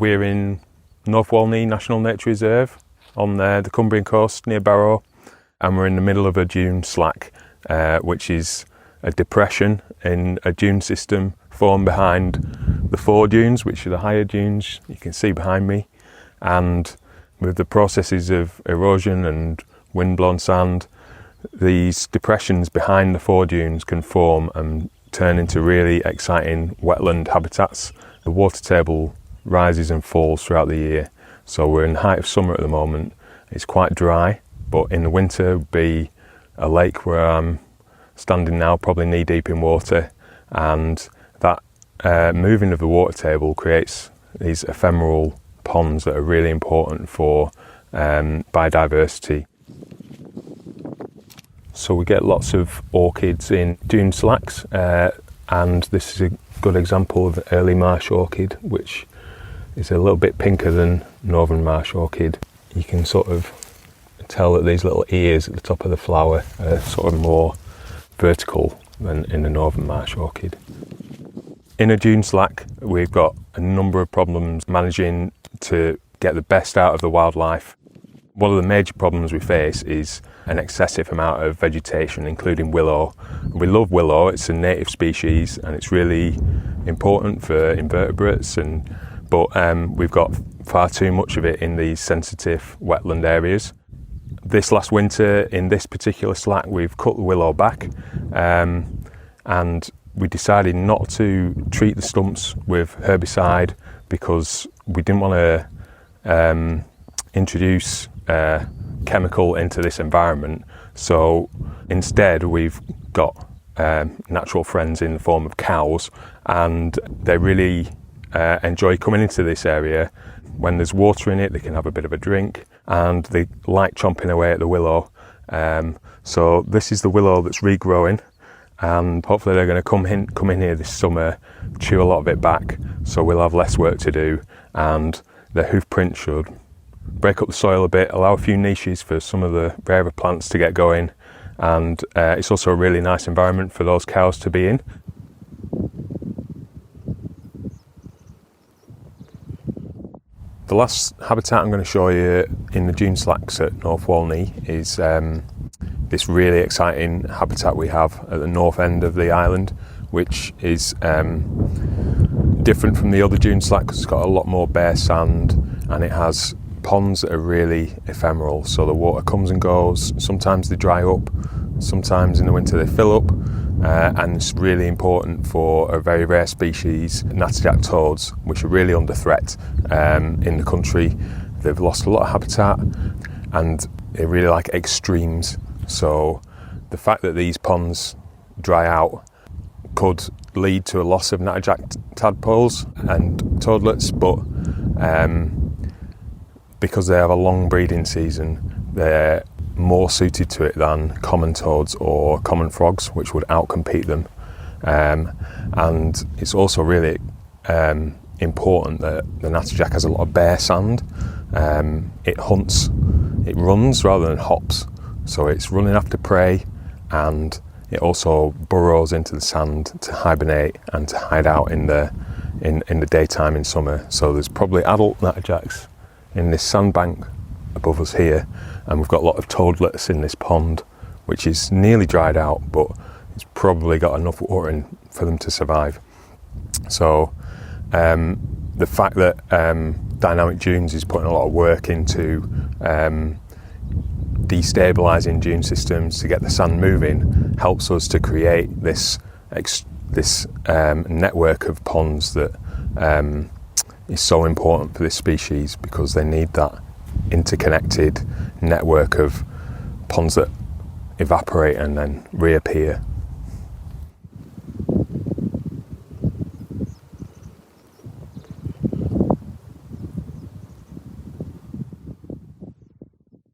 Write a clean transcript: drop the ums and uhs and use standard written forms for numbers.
We're in North Walney National Nature Reserve on the Cumbrian coast near Barrow, and we're in the middle of a dune slack, which is a depression in a dune system formed behind the four dunes, which are the higher dunes you can see behind me. And with the processes of erosion and wind-blown sand, these depressions behind the four dunes can form and turn into really exciting wetland habitats. The water table rises and falls throughout the year, so we're in the height of summer at the moment. It's quite dry, but in the winter would be a lake where I'm standing now, probably knee deep in water, and that moving of the water table creates these ephemeral ponds that are really important for biodiversity. So we get lots of orchids in dune slacks, and this is a good example of early marsh orchid, which is a little bit pinker than northern marsh orchid. You can sort of tell that these little ears at the top of the flower are sort of more vertical than in the northern marsh orchid. In a dune slack, we've got a number of problems managing to get the best out of the wildlife. One of the major problems we face is an excessive amount of vegetation, including willow. We love willow, it's a native species and it's really important for invertebrates, but we've got far too much of it in these sensitive wetland areas. This last winter, in this particular slack, we've cut the willow back, and we decided not to treat the stumps with herbicide because we didn't want to introduce chemical into this environment. So instead we've got natural friends in the form of cows, and they really enjoy coming into this area. When there's water in it, they can have a bit of a drink, and they like chomping away at the willow. So this is the willow that's regrowing, and hopefully they're going to come in here this summer, chew a lot of it back, so we'll have less work to do, and the hoof print should break up the soil a bit, allow a few niches for some of the rarer plants to get going, and it's also a really nice environment for those cows to be in. The last habitat I'm going to show you in the dune slacks at North Walney is this really exciting habitat we have at the north end of the island, which is different from the other dune slack because it's got a lot more bare sand, and it has ponds that are really ephemeral, so the water comes and goes. Sometimes they dry up, sometimes in the winter they fill up, and it's really important for a very rare species, natterjack toads, which are really under threat in the country. They've lost a lot of habitat and they really like extremes, so the fact that these ponds dry out could lead to a loss of natterjack tadpoles and toadlets, but because they have a long breeding season, they're more suited to it than common toads or common frogs, which would outcompete them. And it's also really important that the natterjack has a lot of bare sand. It runs rather than hops, so it's running after prey, and it also burrows into the sand to hibernate and to hide out in the daytime in summer. So there's probably adult natterjacks in this sandbank above us here, and we've got a lot of toadlets in this pond, which is nearly dried out, but it's probably got enough water in for them to survive. So the fact that Dynamic Dunes is putting a lot of work into destabilising dune systems to get the sand moving helps us to create this network of ponds that is so important for this species, because they need that interconnected network of ponds that evaporate and then reappear.